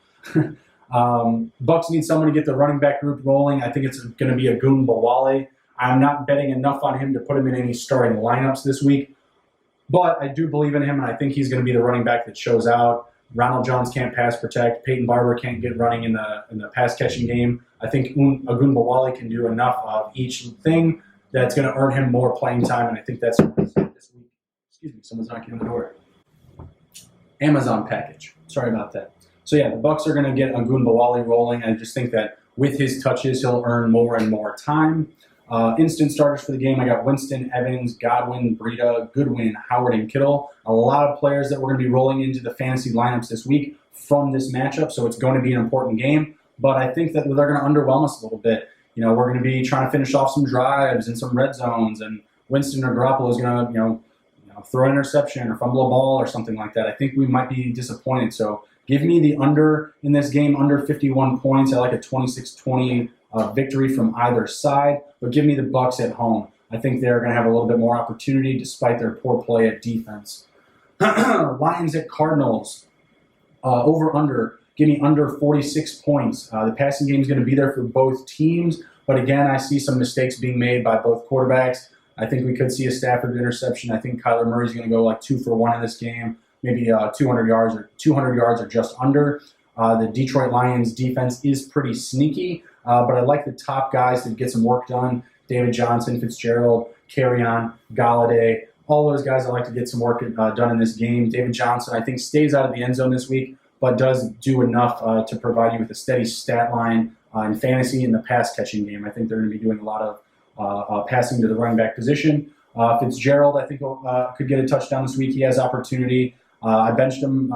Bucs need someone to get the running back group rolling. I think it's going to be Agun Bawale. I'm not betting enough on him to put him in any starting lineups this week, but I do believe in him, and I think he's going to be the running back that shows out. Ronald Jones can't pass protect. Peyton Barber can't get running in the pass catching game. I think Agun Bawale can do enough of each thing that's going to earn him more playing time, and I think that's this week. Excuse me, someone's knocking on the door. Amazon package. Sorry about that. So yeah, the Bucs are going to get Agun Bawale rolling. I just think that with his touches, he'll earn more and more time. Instant starters for the game, I got Winston, Evans, Godwin, Breida, Goodwin, Howard, and Kittle. A lot of players that we're going to be rolling into the fantasy lineups this week from this matchup, so it's going to be an important game. But I think that they're going to underwhelm us a little bit. We're going to be trying to finish off some drives and some red zones, and Winston or Garoppolo is going to, throw an interception or fumble a ball or something like that. I think we might be disappointed. So give me the under in this game, under 51 points. I like a 26-20 victory from either side, but give me the Bucs at home. I think they're going to have a little bit more opportunity despite their poor play at defense. Lions at Cardinals. Over-under. Give me under 46 points. The passing game is going to be there for both teams, but again, I see some mistakes being made by both quarterbacks. I think we could see a Stafford interception. I think Kyler Murray's going to go like 2 for 1 in this game, maybe 200 yards or just under. The Detroit Lions defense is pretty sneaky, but I like the top guys to get some work done. David Johnson, Fitzgerald, Kerryon, Galladay, all those guys I like to get some work done in this game. David Johnson, I think, stays out of the end zone this week, but does do enough to provide you with a steady stat line in fantasy in the pass catching game. I think they're going to be doing a lot of passing to the running back position. Fitzgerald, I think, could get a touchdown this week. He has opportunity. I benched him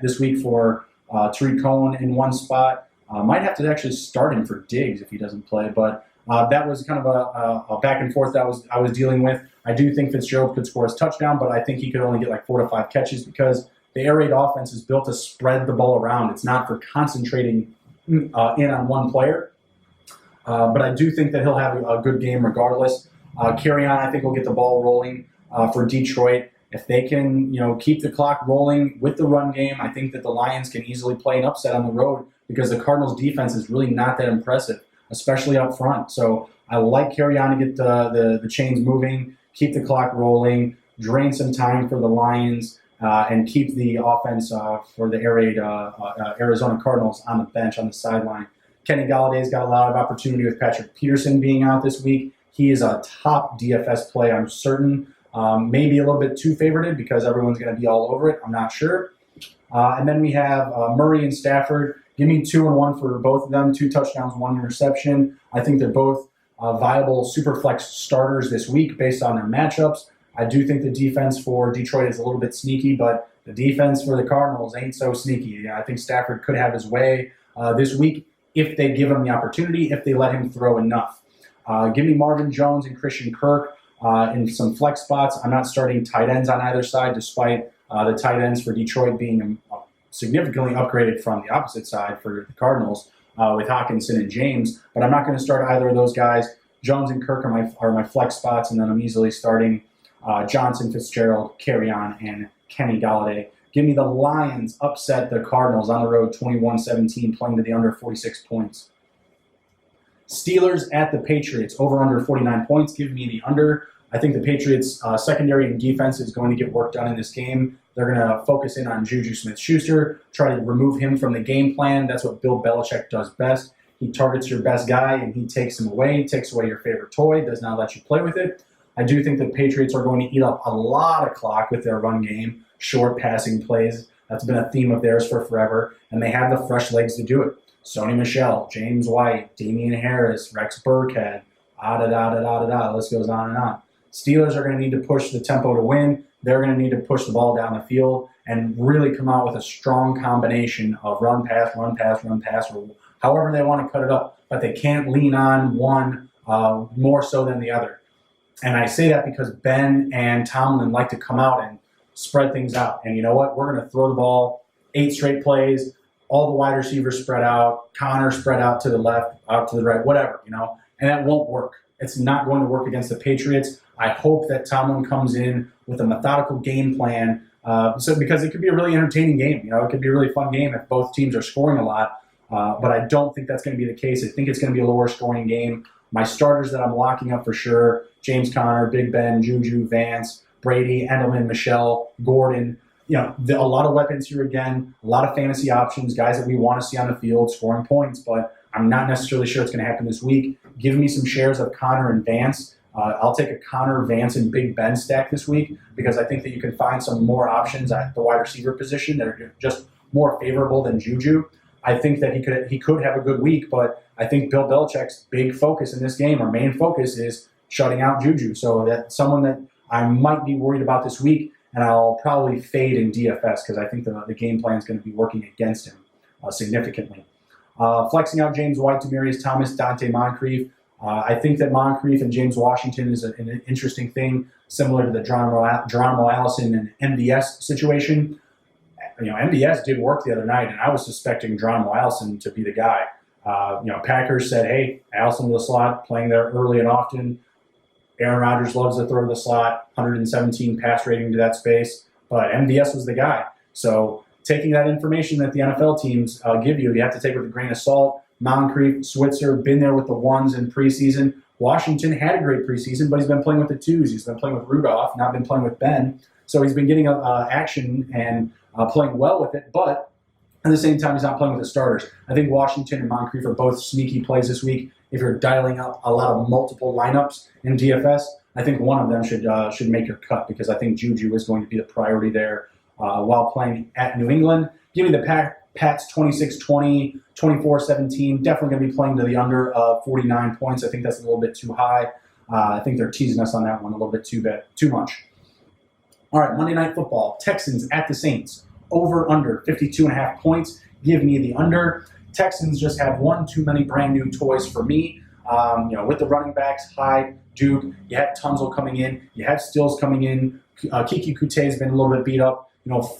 this week for Tariq Cohen in one spot. Might have to actually start him for Diggs if he doesn't play, but that was kind of a back and forth that I was dealing with. I do think Fitzgerald could score his touchdown, but I think he could only get like 4 to 5 catches because the air raid offense is built to spread the ball around. It's not for concentrating in on one player. But I do think that he'll have a good game regardless. Kerryon, I think, will get the ball rolling for Detroit. If they can, keep the clock rolling with the run game, I think that the Lions can easily play an upset on the road because the Cardinals' defense is really not that impressive, especially up front. So I like Kerryon to get the chains moving, keep the clock rolling, drain some time for the Lions, and keep the offense for the air raid Arizona Cardinals on the bench, on the sideline. Kenny Galladay's got a lot of opportunity with Patrick Peterson being out this week. He is a top DFS play, I'm certain. Maybe a little bit too favorited because everyone's going to be all over it. I'm not sure. And then we have Murray and Stafford. Give me 2 and 1 for both of them. 2 touchdowns, 1 interception. I think they're both viable superflex starters this week based on their matchups. I do think the defense for Detroit is a little bit sneaky, but the defense for the Cardinals ain't so sneaky. I think Stafford could have his way this week if they give him the opportunity, if they let him throw enough. Give me Marvin Jones and Christian Kirk in some flex spots. I'm not starting tight ends on either side, despite the tight ends for Detroit being significantly upgraded from the opposite side for the Cardinals with Hockenson and James. But I'm not going to start either of those guys. Jones and Kirk are my flex spots, and then I'm easily starting Johnson, Fitzgerald, Kerryon, and Kenny Galladay. Give me the Lions upset the Cardinals on the road 21-17, playing to the under 46 points. Steelers at the Patriots, over under 49 points. Give me the under. I think the Patriots' secondary and defense is going to get work done in this game. They're going to focus in on Juju Smith-Schuster, try to remove him from the game plan. That's what Bill Belichick does best. He targets your best guy, and he takes him away, takes away your favorite toy, does not let you play with it. I do think the Patriots are going to eat up a lot of clock with their run game, short passing plays. That's been a theme of theirs for forever, and they have the fresh legs to do it. Sony Michel, James White, Damian Harris, Rex Burkhead, the list goes on and on. Steelers are going to need to push the tempo to win. They're going to need to push the ball down the field and really come out with a strong combination of run, pass, or however they want to cut it up. But they can't lean on one more so than the other. And I say that because Ben and Tomlin like to come out and spread things out. And you know what? We're going to throw the ball 8 straight plays, all the wide receivers spread out, Connor spread out to the left, out to the right, whatever, and that won't work. It's not going to work against the Patriots. I hope that Tomlin comes in with a methodical game plan, because it could be a really entertaining game. It could be a really fun game if both teams are scoring a lot, but I don't think that's going to be the case. I think it's going to be a lower scoring game. My starters that I'm locking up for sure, James Conner, Big Ben, Juju, Vance, Brady, Edelman, Michelle, Gordon. A lot of weapons here again, a lot of fantasy options, guys that we want to see on the field scoring points, but I'm not necessarily sure it's going to happen this week. Give me some shares of Conner and Vance. I'll take a Conner, Vance, and Big Ben stack this week because I think that you can find some more options at the wide receiver position that are just more favorable than Juju. I think that he could have a good week, but I think Bill Belichick's big focus in this game, or main focus, is shutting out Juju. So that's someone that I might be worried about this week, and I'll probably fade in DFS because I think the game plan is going to be working against him significantly. Flexing out James White, Demaryius Thomas, Dante Moncrief. I think that Moncrief and James Washington is an interesting thing, similar to the Geronimo Allison and MVS situation. MVS did work the other night, and I was suspecting Geronimo Allison to be the guy. Packers said, hey, Allison to the slot, playing there early and often. Aaron Rodgers loves to throw to the slot, 117 pass rating to that space, but MVS was the guy. So taking that information that the NFL teams give you, you have to take it with a grain of salt. Moncrief, Switzer, been there with the ones in preseason. Washington had a great preseason, but he's been playing with the twos. He's been playing with Rudolph, not been playing with Ben. So he's been getting action and playing well with it, but at the same time, he's not playing with the starters. I think Washington and Moncrief are both sneaky plays this week. If you're dialing up a lot of multiple lineups in DFS, I think one of them should make your cut because I think Juju is going to be the priority there while playing at New England. Give me the Pats 26-20, 24-17. Definitely going to be playing to the under of 49 points. I think that's a little bit too high. I think they're teasing us on that one a little bit too much. All right, Monday Night Football. Texans at the Saints. Over under 52.5 points. Give me the under. Texans just have one too many brand new toys for me. With the running backs, Hyde, Duke, you have Tunzel coming in, you have Stills coming in. Kiki Kute has been a little bit beat up.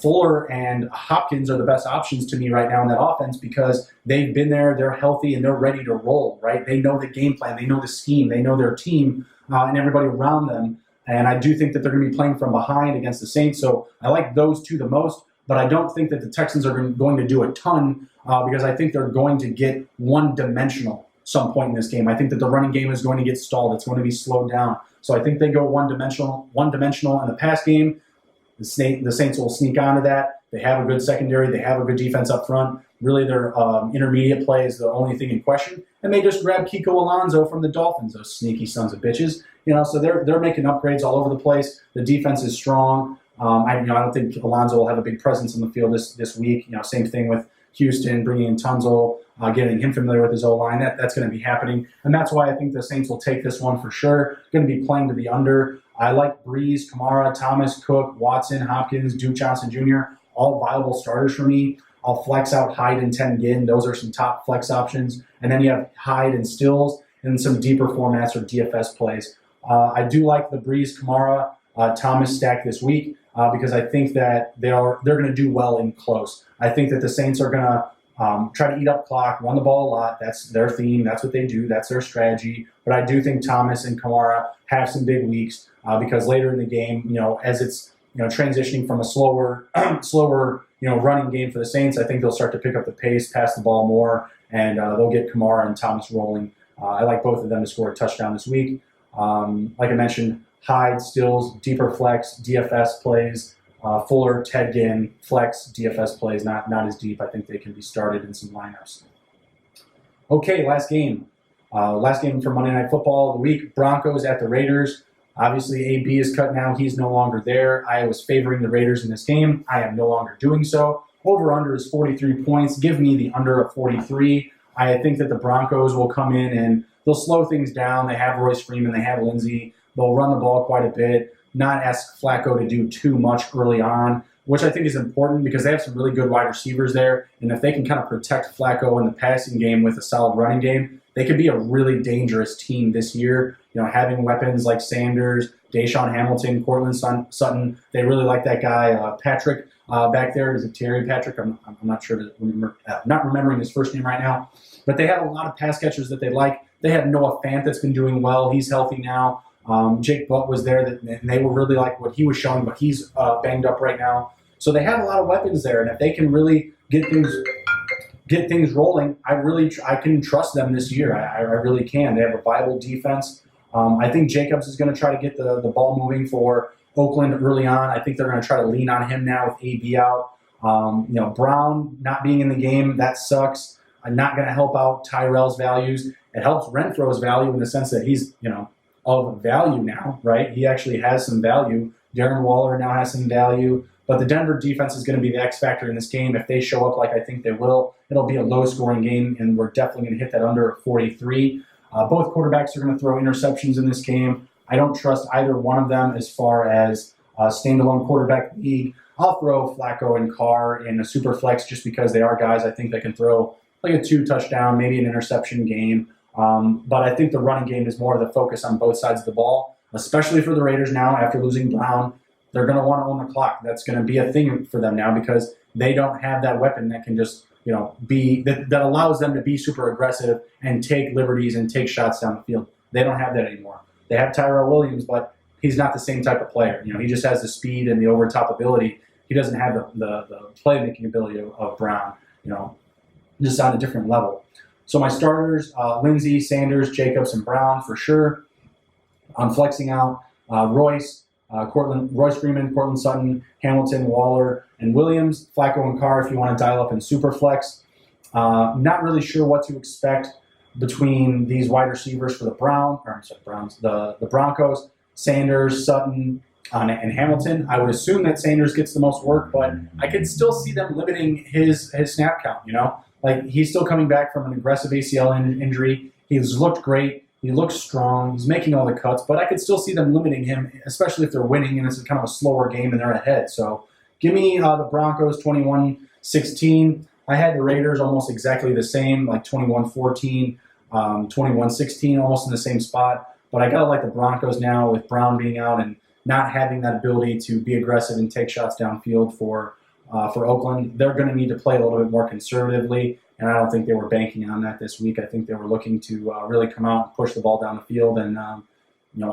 Fuller and Hopkins are the best options to me right now in that offense because they've been there, they're healthy, and they're ready to roll, right? They know the game plan, they know the scheme, they know their team and everybody around them. And I do think that they're going to be playing from behind against the Saints. So I like those two the most, but I don't think that the Texans are going to do a ton because I think they're going to get one-dimensional some point in this game. I think that the running game is going to get stalled. It's going to be slowed down. So I think they go one-dimensional in the pass game. The Saints will sneak onto that. They have a good secondary. They have a good defense up front. Really, their intermediate play is the only thing in question. And they just grabbed Kiko Alonso from the Dolphins, those sneaky sons of bitches. So they're making upgrades all over the place. The defense is strong. I don't think Alonso will have a big presence in the field this week. Same thing with Houston, bringing in Tunzel, getting him familiar with his O-line. That's going to be happening. And that's why I think the Saints will take this one for sure. Going to be playing to the under. I like Breeze, Kamara, Thomas, Cook, Watson, Hopkins, Duke Johnson Jr., all viable starters for me. I'll flex out Hyde and Tengen. Those are some top flex options. And then you have Hyde and Stills and some deeper formats or DFS plays. I do like the Breeze, Kamara, Thomas stack this week because I think that they're going to do well in close. I think that the Saints are going to try to eat up clock, run the ball a lot. That's their theme. That's what they do. That's their strategy. But I do think Thomas and Kamara have some big weeks because later in the game, as it's transitioning from a slower running game for the Saints, I think they'll start to pick up the pace, pass the ball more, and they'll get Kamara and Thomas rolling I like both of them to score a touchdown this week. Like I mentioned, Hyde, Stills, deeper flex, DFS plays. Fuller, Ted Ginn, flex, DFS plays, not as deep. I think they can be started in some lineups. Okay, last game. Last game for Monday Night Football of the week. Broncos at the Raiders. Obviously, AB is cut now. He's no longer there. I was favoring the Raiders in this game. I am no longer doing so. Over-under is 43 points. Give me the under of 43. I think that the Broncos will come in and they'll slow things down. They have Royce Freeman. They have Lindsey. They'll run the ball quite a bit, not ask Flacco to do too much early on, which I think is important because they have some really good wide receivers there. And if they can kind of protect Flacco in the passing game with a solid running game, they could be a really dangerous team this year. You know, having weapons like Sanders, Deshaun Hamilton, Cortland Sutton. They really like that guy, Patrick, back there. Is it Terry Patrick? I'm not sure. Not remembering his first name right now. But they have a lot of pass catchers that they like. They have Noah Fant that's been doing well. He's healthy now. Jake Butt was there, and they were really like what he was showing, but he's banged up right now. So they have a lot of weapons there, and if they can really get things rolling, I can trust them this year. I really can. They have a viable defense. I think Jacobs is going to try to get the ball moving for Oakland early on. I think they're going to try to lean on him now with AB out. Brown not being in the game, that sucks. I'm not going to help out Tyrell's values. It helps Renfro's value in the sense that he's, of value now, right? He actually has some value. Darren Waller now has some value. But the Denver defense is going to be the X factor in this game. If they show up like I think they will, it'll be a low-scoring game, and we're definitely going to hit that under 43. Both quarterbacks are going to throw interceptions in this game. I don't trust either one of them as far as standalone quarterback league. I'll throw Flacco and Carr in a super flex just because they are guys I think that can throw like a 2-touchdown, maybe an interception game. But I think the running game is more of the focus on both sides of the ball, especially for the Raiders now after losing Brown. They're going to want to own the clock. That's going to be a thing for them now because they don't have that weapon that can just, be that allows them to be super aggressive and take liberties and take shots down the field. They don't have that anymore. They have Tyrell Williams, but he's not the same type of player. He just has the speed and the over-top ability. He doesn't have the playmaking ability of Brown, just on a different level. So my starters, Lindsey, Sanders, Jacobs, and Brown for sure. I'm flexing out Royce Freeman, Cortland Sutton, Hamilton, Waller, and Williams, Flacco and Carr if you want to dial up in super flex. Not really sure what to expect between these wide receivers for the the Broncos, Sanders, Sutton, and Hamilton. I would assume that Sanders gets the most work, but I could still see them limiting his snap count, Like, he's still coming back from an aggressive ACL injury. He's looked great. He looks strong. He's making all the cuts, but I could still see them limiting him, especially if they're winning and it's kind of a slower game and they're ahead. So give me the Broncos 21-16. I had the Raiders almost exactly the same, like 21-14, 21-16, almost in the same spot. But I got to like the Broncos now with Brown being out and not having that ability to be aggressive and take shots downfield for Oakland. They're going to need to play a little bit more conservatively, and I don't think they were banking on that this week. I think they were looking to really come out and push the ball down the field and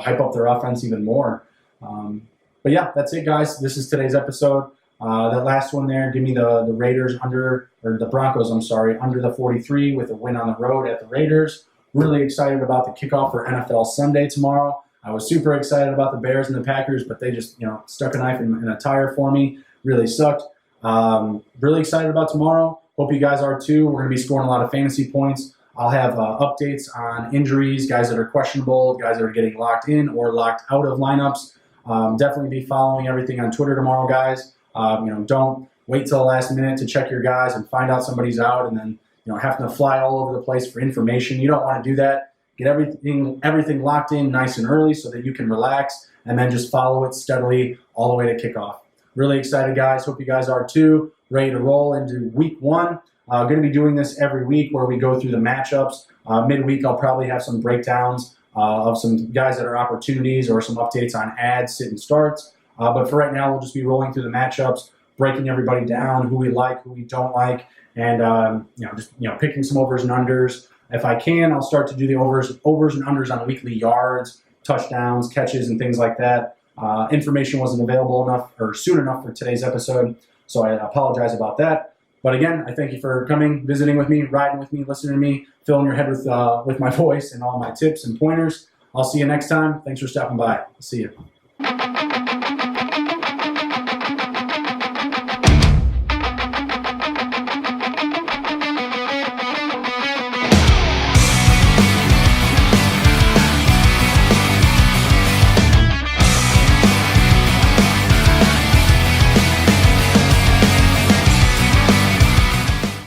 hype up their offense even more. But yeah, that's it, guys. This is today's episode. That last one there, give me the Raiders the Broncos, under the 43 with a win on the road at the Raiders. Really excited about the kickoff for NFL Sunday tomorrow. I was super excited about the Bears and the Packers, but they just stuck a knife in a tire for me. Really sucked. Really excited about tomorrow. Hope you guys are too. We're going to be scoring a lot of fantasy points. I'll have updates on injuries, guys that are questionable, guys that are getting locked in or locked out of lineups. Definitely be following everything on Twitter tomorrow, guys. Don't wait till the last minute to check your guys and find out somebody's out and then having to fly all over the place for information. You don't want to do that. Get everything locked in nice and early so that you can relax and then just follow it steadily all the way to kickoff. Really excited, guys. Hope you guys are too. Ready to roll into week one. Going to be doing this every week where we go through the matchups. Midweek, I'll probably have some breakdowns of some guys that are opportunities or some updates on ads, sit and starts. But for right now, we'll just be rolling through the matchups, breaking everybody down, who we like, who we don't like, and picking some overs and unders. If I can, I'll start to do the overs and unders on weekly yards, touchdowns, catches, and things like that. Information wasn't available enough or soon enough for today's episode, so I apologize about that. But again, I thank you for coming, visiting with me, riding with me, listening to me, filling your head with my voice and all my tips and pointers. I'll see you next time. Thanks for stopping by. See you.